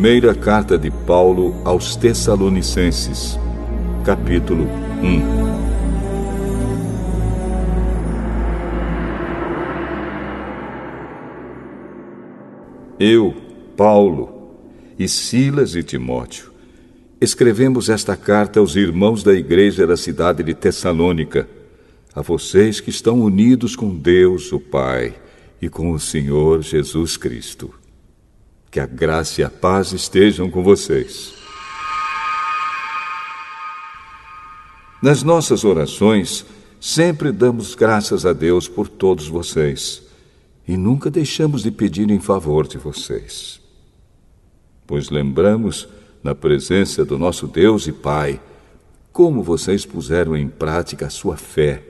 Primeira carta de Paulo aos Tessalonicenses, capítulo 1. Eu, Paulo, e Silas e Timóteo, escrevemos esta carta aos irmãos da igreja da cidade de Tessalônica, a vocês que estão unidos com Deus, o Pai, e com o Senhor Jesus Cristo. Que a graça e a paz estejam com vocês. Nas nossas orações, sempre damos graças a Deus por todos vocês, e nunca deixamos de pedir em favor de vocês. Pois lembramos, na presença do nosso Deus e Pai, como vocês puseram em prática a sua fé,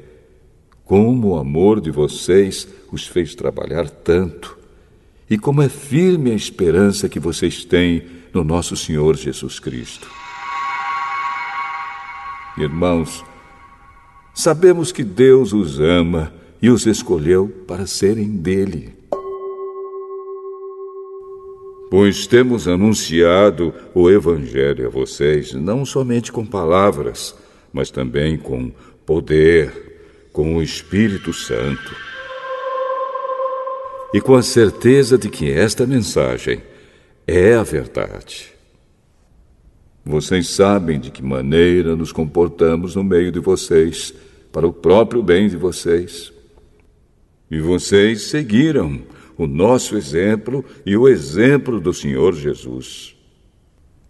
como o amor de vocês os fez trabalhar tanto, e como é firme a esperança que vocês têm no nosso Senhor Jesus Cristo. Irmãos, sabemos que Deus os ama e os escolheu para serem dele. Pois temos anunciado o Evangelho a vocês, não somente com palavras, mas também com poder, com o Espírito Santo. E com a certeza de que esta mensagem é a verdade. Vocês sabem de que maneira nos comportamos no meio de vocês, para o próprio bem de vocês. E vocês seguiram o nosso exemplo e o exemplo do Senhor Jesus.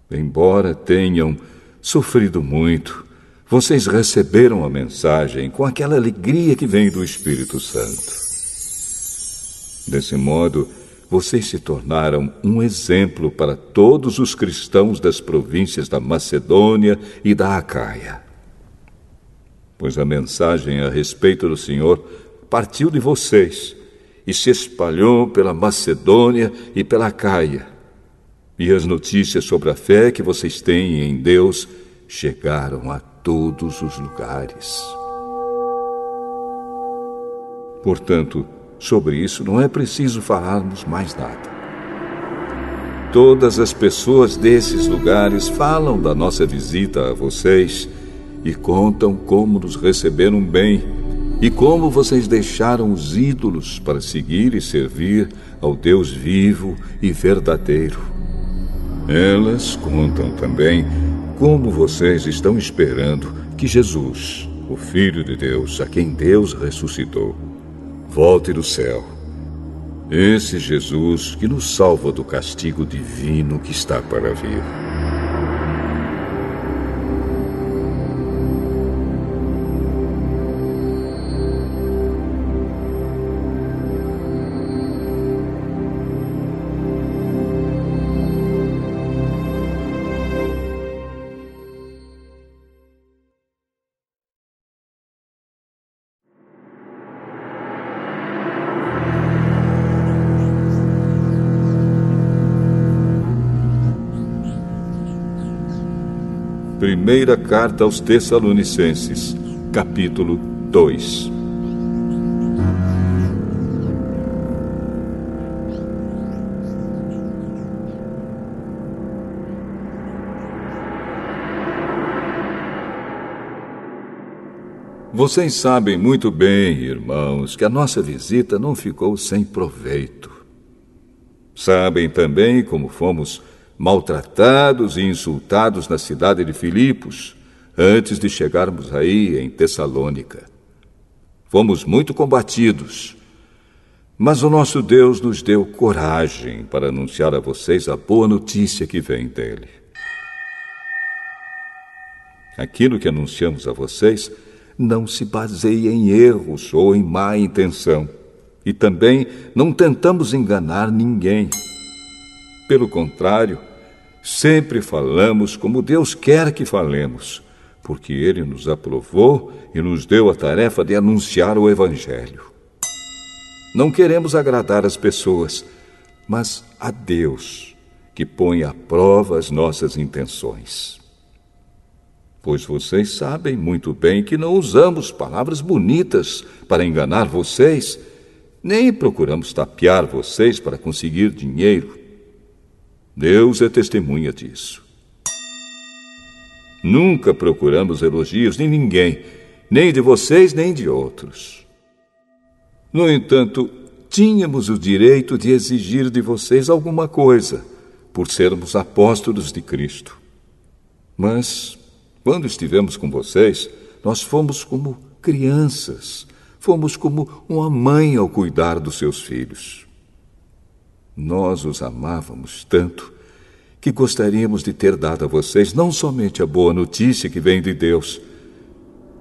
Embora tenham sofrido muito, vocês receberam a mensagem com aquela alegria que vem do Espírito Santo. Desse modo, vocês se tornaram um exemplo para todos os cristãos das províncias da Macedônia e da Acaia. Pois a mensagem a respeito do Senhor partiu de vocês e se espalhou pela Macedônia e pela Acaia. E as notícias sobre a fé que vocês têm em Deus chegaram a todos os lugares. Portanto, sobre isso não é preciso falarmos mais nada. Todas as pessoas desses lugares falam da nossa visita a vocês e contam como nos receberam bem e como vocês deixaram os ídolos para seguir e servir ao Deus vivo e verdadeiro. Elas contam também como vocês estão esperando que Jesus, o Filho de Deus, a quem Deus ressuscitou, volte do céu. Esse Jesus que nos salva do castigo divino que está para vir. Primeira carta aos Tessalonicenses, capítulo 2. Vocês sabem muito bem, irmãos, que a nossa visita não ficou sem proveito. Sabem também como fomos maltratados e insultados na cidade de Filipos, antes de chegarmos aí em Tessalônica. Fomos muito combatidos, mas o nosso Deus nos deu coragem para anunciar a vocês a boa notícia que vem dele. Aquilo que anunciamos a vocês não se baseia em erros ou em má intenção, e também não tentamos enganar ninguém. Pelo contrário, sempre falamos como Deus quer que falemos, porque Ele nos aprovou e nos deu a tarefa de anunciar o Evangelho. Não queremos agradar as pessoas, mas a Deus, que põe à prova as nossas intenções. Pois vocês sabem muito bem que não usamos palavras bonitas para enganar vocês, nem procuramos tapear vocês para conseguir dinheiro. Deus é testemunha disso. Nunca procuramos elogios de ninguém, nem de vocês, nem de outros. No entanto, tínhamos o direito de exigir de vocês alguma coisa, por sermos apóstolos de Cristo. Mas, quando estivemos com vocês, nós fomos como crianças, fomos como uma mãe ao cuidar dos seus filhos. Nós os amávamos tanto que gostaríamos de ter dado a vocês não somente a boa notícia que vem de Deus,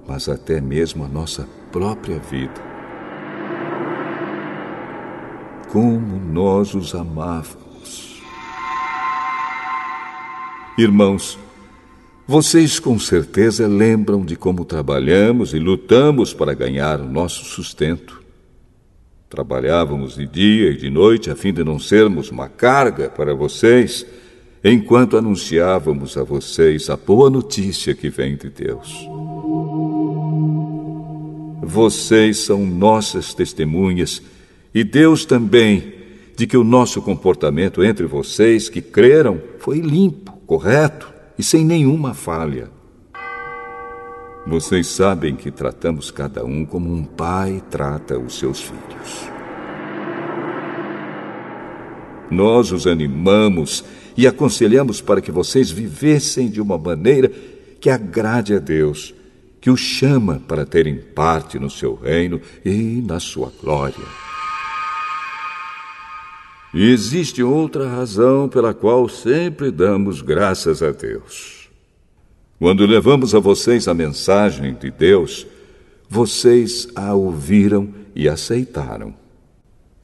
mas até mesmo a nossa própria vida. Como nós os amávamos. Irmãos, vocês com certeza lembram de como trabalhamos e lutamos para ganhar o nosso sustento. Trabalhávamos de dia e de noite a fim de não sermos uma carga para vocês, enquanto anunciávamos a vocês a boa notícia que vem de Deus. Vocês são nossas testemunhas e Deus também de que o nosso comportamento entre vocês que creram foi limpo, correto e sem nenhuma falha. Vocês sabem que tratamos cada um como um pai trata os seus filhos. Nós os animamos e aconselhamos para que vocês vivessem de uma maneira que agrade a Deus, que os chama para terem parte no seu reino e na sua glória. E existe outra razão pela qual sempre damos graças a Deus. Quando levamos a vocês a mensagem de Deus, vocês a ouviram e aceitaram.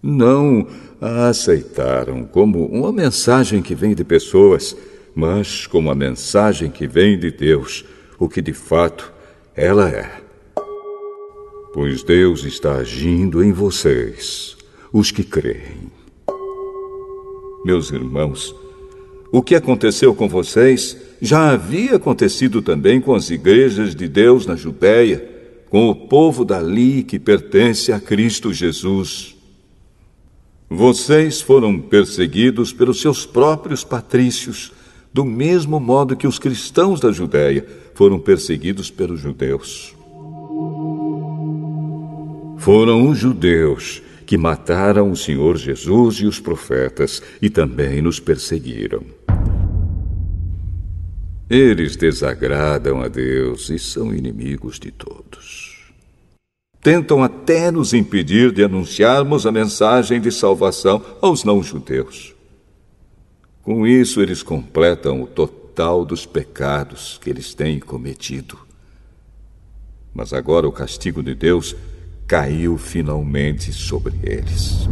Não a aceitaram como uma mensagem que vem de pessoas, mas como a mensagem que vem de Deus, o que de fato ela é. Pois Deus está agindo em vocês, os que creem. Meus irmãos, o que aconteceu com vocês já havia acontecido também com as igrejas de Deus na Judéia, com o povo dali que pertence a Cristo Jesus. Vocês foram perseguidos pelos seus próprios patrícios, do mesmo modo que os cristãos da Judéia foram perseguidos pelos judeus. Foram os judeus que mataram o Senhor Jesus e os profetas e também nos perseguiram. Eles desagradam a Deus e são inimigos de todos. Tentam até nos impedir de anunciarmos a mensagem de salvação aos não-judeus. Com isso, eles completam o total dos pecados que eles têm cometido. Mas agora o castigo de Deus caiu finalmente sobre eles.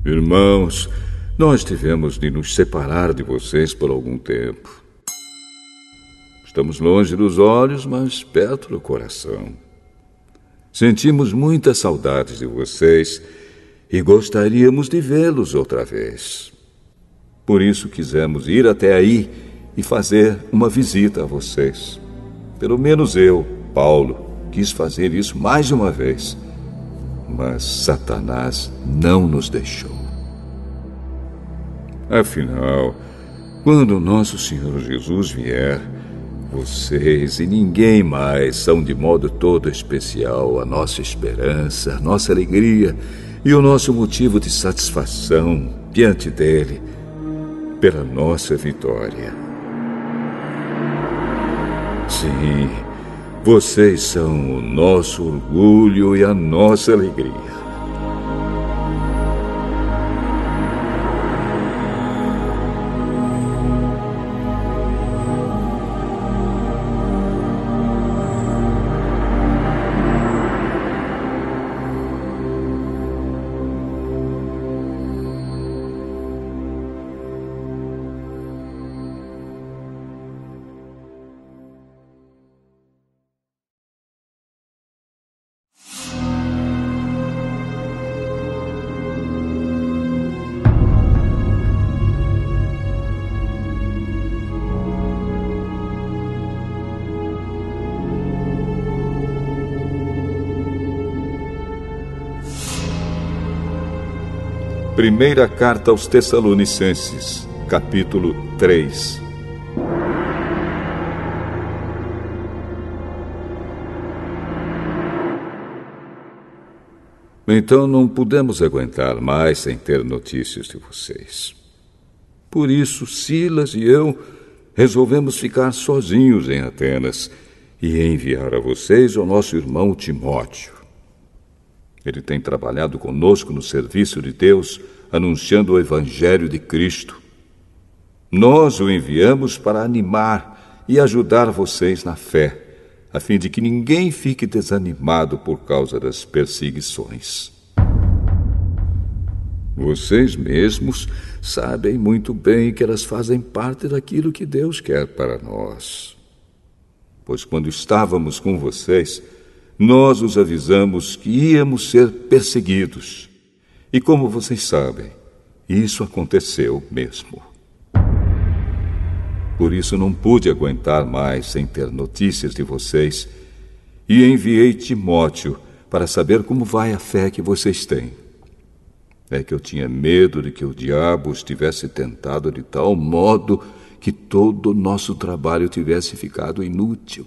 Irmãos, nós tivemos de nos separar de vocês por algum tempo. Estamos longe dos olhos, mas perto do coração. Sentimos muitas saudades de vocês e gostaríamos de vê-los outra vez. Por isso quisemos ir até aí e fazer uma visita a vocês. Pelo menos eu, Paulo, quis fazer isso mais de uma vez, mas Satanás não nos deixou. Afinal, quando nosso Senhor Jesus vier, vocês e ninguém mais são de modo todo especial a nossa esperança, a nossa alegria e o nosso motivo de satisfação diante dele pela nossa vitória. Sim, vocês são o nosso orgulho e a nossa alegria. Primeira carta aos Tessalonicenses, capítulo 3. Então não pudemos aguentar mais sem ter notícias de vocês. Por isso, Silas e eu resolvemos ficar sozinhos em Atenas e enviar a vocês o nosso irmão Timóteo. Ele tem trabalhado conosco no serviço de Deus, anunciando o Evangelho de Cristo. Nós o enviamos para animar e ajudar vocês na fé, a fim de que ninguém fique desanimado por causa das perseguições. Vocês mesmos sabem muito bem que elas fazem parte daquilo que Deus quer para nós. Pois quando estávamos com vocês, nós os avisamos que íamos ser perseguidos. E como vocês sabem, isso aconteceu mesmo. Por isso não pude aguentar mais sem ter notícias de vocês e enviei Timóteo para saber como vai a fé que vocês têm. É que eu tinha medo de que o diabo os tivesse tentado de tal modo que todo o nosso trabalho tivesse ficado inútil.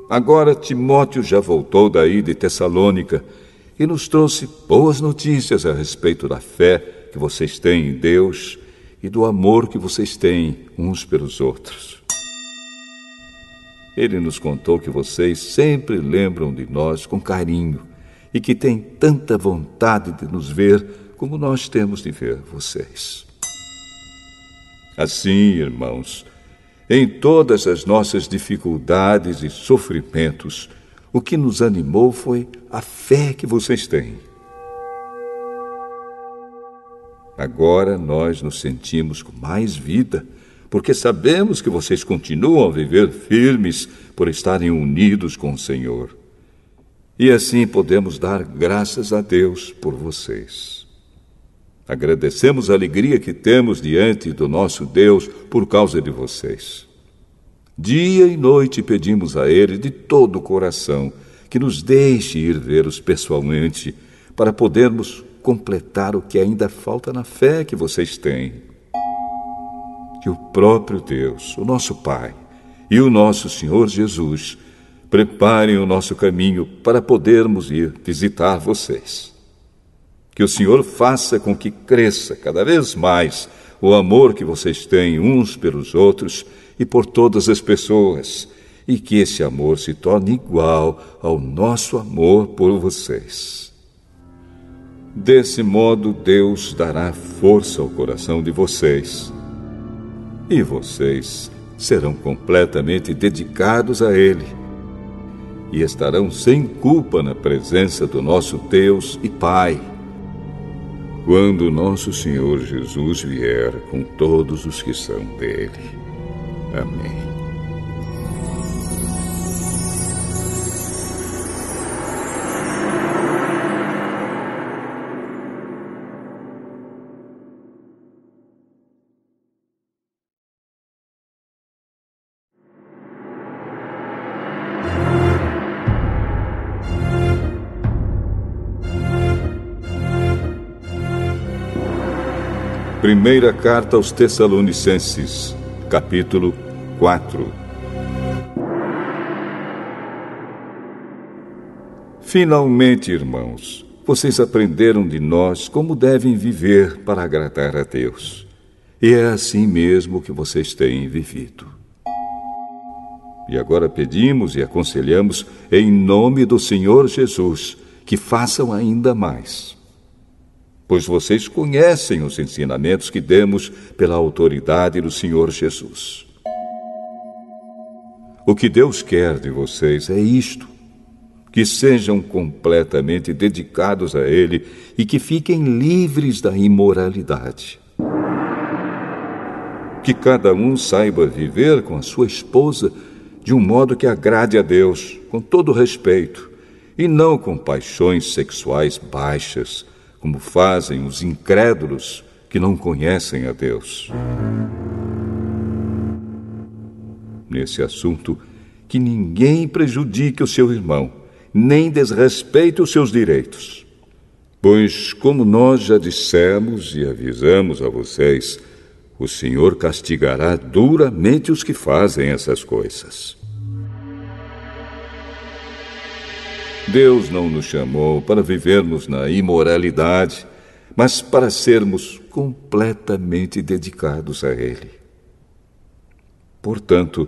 Agora Timóteo já voltou daí de Tessalônica e nos trouxe boas notícias a respeito da fé que vocês têm em Deus e do amor que vocês têm uns pelos outros. Ele nos contou que vocês sempre lembram de nós com carinho e que têm tanta vontade de nos ver como nós temos de ver vocês. Assim, irmãos, em todas as nossas dificuldades e sofrimentos, o que nos animou foi a fé que vocês têm. Agora nós nos sentimos com mais vida, porque sabemos que vocês continuam a viver firmes por estarem unidos com o Senhor. E assim podemos dar graças a Deus por vocês. Agradecemos a alegria que temos diante do nosso Deus por causa de vocês. Dia e noite pedimos a Ele de todo o coração que nos deixe ir vê-los pessoalmente para podermos completar o que ainda falta na fé que vocês têm. Que o próprio Deus, o nosso Pai, e o nosso Senhor Jesus preparem o nosso caminho para podermos ir visitar vocês. Que o Senhor faça com que cresça cada vez mais o amor que vocês têm uns pelos outros e por todas as pessoas, e que esse amor se torne igual ao nosso amor por vocês. Desse modo, Deus dará força ao coração de vocês, e vocês serão completamente dedicados a Ele, e estarão sem culpa na presença do nosso Deus e Pai, quando nosso Senhor Jesus vier com todos os que são dele. Amém. Primeira carta aos Tessalonicenses, capítulo 4. Finalmente, irmãos, vocês aprenderam de nós como devem viver para agradar a Deus. E é assim mesmo que vocês têm vivido. E agora pedimos e aconselhamos, em nome do Senhor Jesus, que façam ainda mais. Pois vocês conhecem os ensinamentos que demos pela autoridade do Senhor Jesus. O que Deus quer de vocês é isto: que sejam completamente dedicados a Ele e que fiquem livres da imoralidade. Que cada um saiba viver com a sua esposa de um modo que agrade a Deus, com todo respeito, e não com paixões sexuais baixas, como fazem os incrédulos que não conhecem a Deus. Nesse assunto, que ninguém prejudique o seu irmão, nem desrespeite os seus direitos. Pois, como nós já dissemos e avisamos a vocês, o Senhor castigará duramente os que fazem essas coisas. Deus não nos chamou para vivermos na imoralidade, mas para sermos completamente dedicados a Ele. Portanto,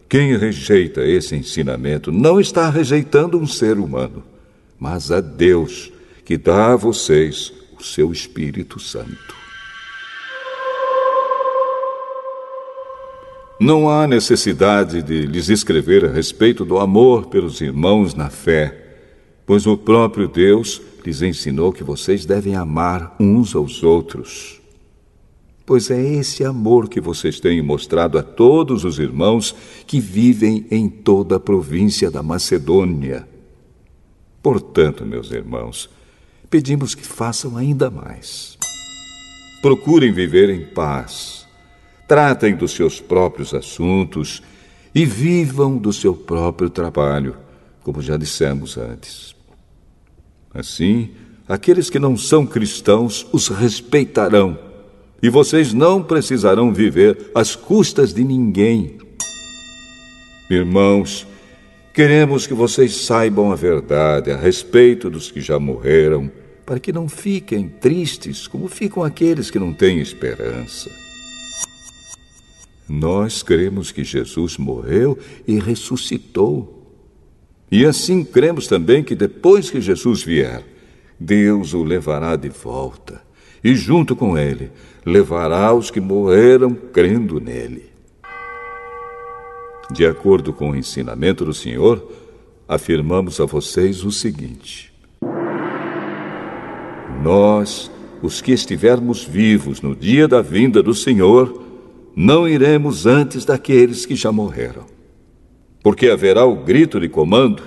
quem rejeita esse ensinamento não está rejeitando um ser humano, mas a Deus, que dá a vocês o seu Espírito Santo. Não há necessidade de lhes escrever a respeito do amor pelos irmãos na fé, pois o próprio Deus lhes ensinou que vocês devem amar uns aos outros. Pois é esse amor que vocês têm mostrado a todos os irmãos que vivem em toda a província da Macedônia. Portanto, meus irmãos, pedimos que façam ainda mais. Procurem viver em paz, tratem dos seus próprios assuntos e vivam do seu próprio trabalho, como já dissemos antes. Assim, aqueles que não são cristãos os respeitarão, e vocês não precisarão viver às custas de ninguém. Irmãos, queremos que vocês saibam a verdade a respeito dos que já morreram, para que não fiquem tristes como ficam aqueles que não têm esperança. Nós cremos que Jesus morreu e ressuscitou. E assim cremos também que depois que Jesus vier, Deus o levará de volta, e junto com ele levará os que morreram crendo nele. De acordo com o ensinamento do Senhor, afirmamos a vocês o seguinte: nós, os que estivermos vivos no dia da vinda do Senhor, não iremos antes daqueles que já morreram. Porque haverá o grito de comando,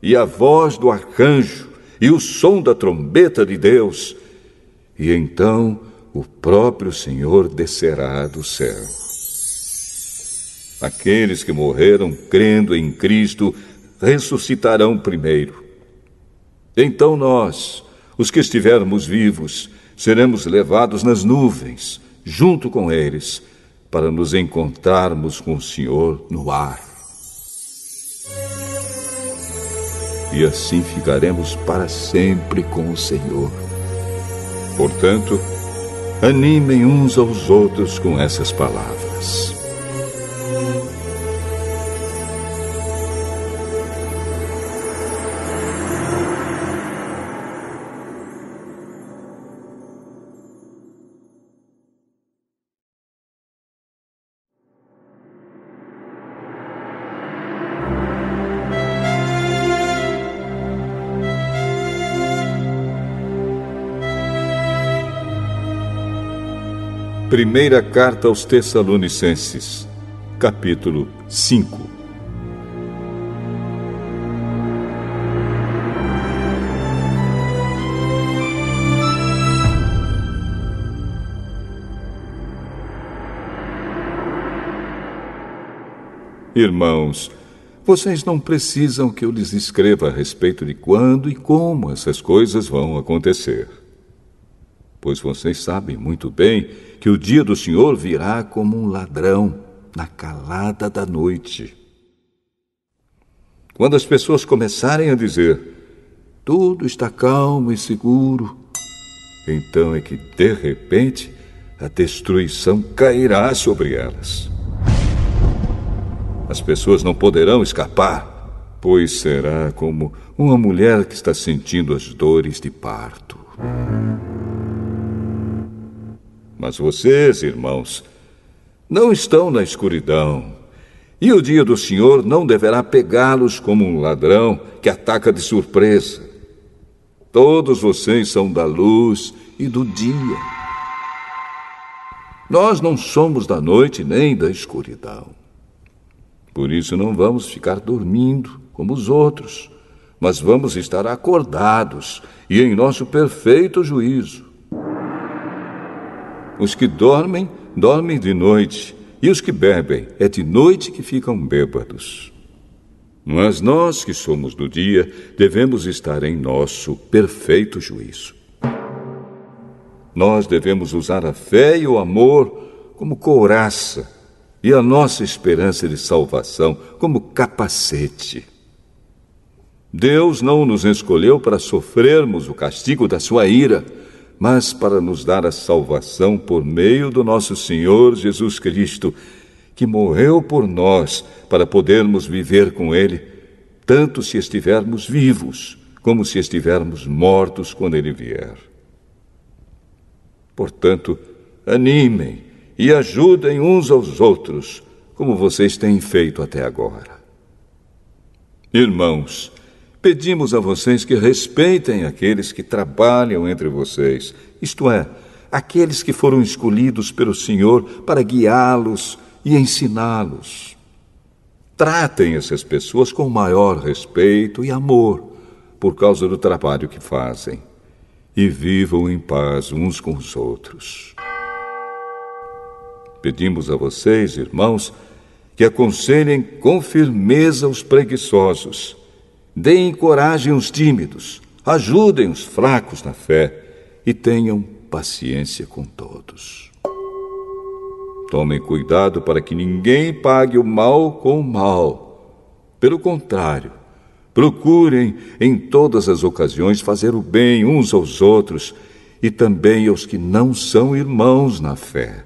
e a voz do arcanjo, e o som da trombeta de Deus, e então o próprio Senhor descerá do céu. Aqueles que morreram crendo em Cristo ressuscitarão primeiro. Então nós, os que estivermos vivos, seremos levados nas nuvens, junto com eles, para nos encontrarmos com o Senhor no ar. E assim ficaremos para sempre com o Senhor. Portanto, animem uns aos outros com essas palavras. Primeira Carta aos Tessalonicenses, capítulo 5. Irmãos, vocês não precisam que eu lhes escreva a respeito de quando e como essas coisas vão acontecer. Pois vocês sabem muito bem que o dia do Senhor virá como um ladrão na calada da noite. Quando as pessoas começarem a dizer, tudo está calmo e seguro, então é que, de repente, a destruição cairá sobre elas. As pessoas não poderão escapar, pois será como uma mulher que está sentindo as dores de parto. Mas vocês, irmãos, não estão na escuridão, e o dia do Senhor não deverá pegá-los como um ladrão que ataca de surpresa. Todos vocês são da luz e do dia. Nós não somos da noite nem da escuridão. Por isso não vamos ficar dormindo como os outros, mas vamos estar acordados e em nosso perfeito juízo. Os que dormem, dormem de noite, e os que bebem, é de noite que ficam bêbados. Mas nós que somos do dia, devemos estar em nosso perfeito juízo. Nós devemos usar a fé e o amor como couraça e a nossa esperança de salvação como capacete. Deus não nos escolheu para sofrermos o castigo da sua ira, mas para nos dar a salvação por meio do nosso Senhor Jesus Cristo, que morreu por nós para podermos viver com Ele, tanto se estivermos vivos, como se estivermos mortos quando Ele vier. Portanto, animem e ajudem uns aos outros, como vocês têm feito até agora. Irmãos, pedimos a vocês que respeitem aqueles que trabalham entre vocês, isto é, aqueles que foram escolhidos pelo Senhor para guiá-los e ensiná-los. Tratem essas pessoas com maior respeito e amor por causa do trabalho que fazem. E vivam em paz uns com os outros. Pedimos a vocês, irmãos, que aconselhem com firmeza os preguiçosos, deem coragem aos tímidos, ajudem os fracos na fé e tenham paciência com todos. Tomem cuidado para que ninguém pague o mal com o mal. Pelo contrário, procurem em todas as ocasiões fazer o bem uns aos outros e também aos que não são irmãos na fé.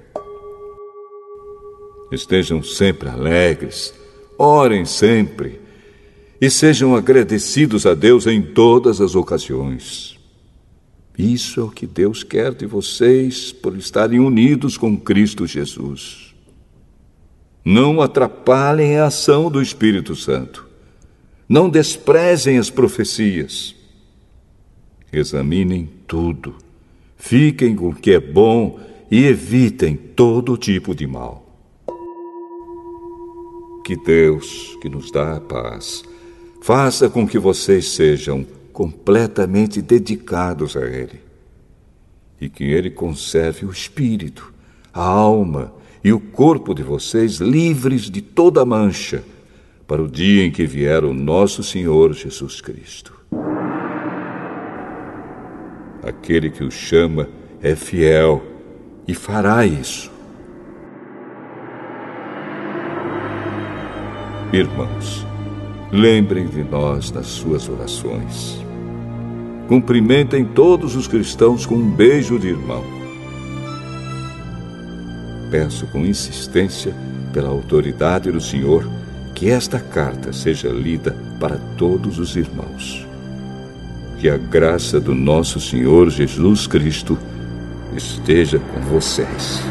Estejam sempre alegres, orem sempre e sejam agradecidos a Deus em todas as ocasiões. Isso é o que Deus quer de vocês por estarem unidos com Cristo Jesus. Não atrapalhem a ação do Espírito Santo. Não desprezem as profecias. Examinem tudo. Fiquem com o que é bom e evitem todo tipo de mal. Que Deus, que nos dá a paz, faça com que vocês sejam completamente dedicados a Ele e que Ele conserve o espírito, a alma e o corpo de vocês livres de toda mancha para o dia em que vier o nosso Senhor Jesus Cristo. Aquele que o chama é fiel e fará isso. Irmãos, lembrem de nós nas suas orações. Cumprimentem todos os cristãos com um beijo de irmão. Peço com insistência, pela autoridade do Senhor, que esta carta seja lida para todos os irmãos. Que a graça do nosso Senhor Jesus Cristo esteja com vocês.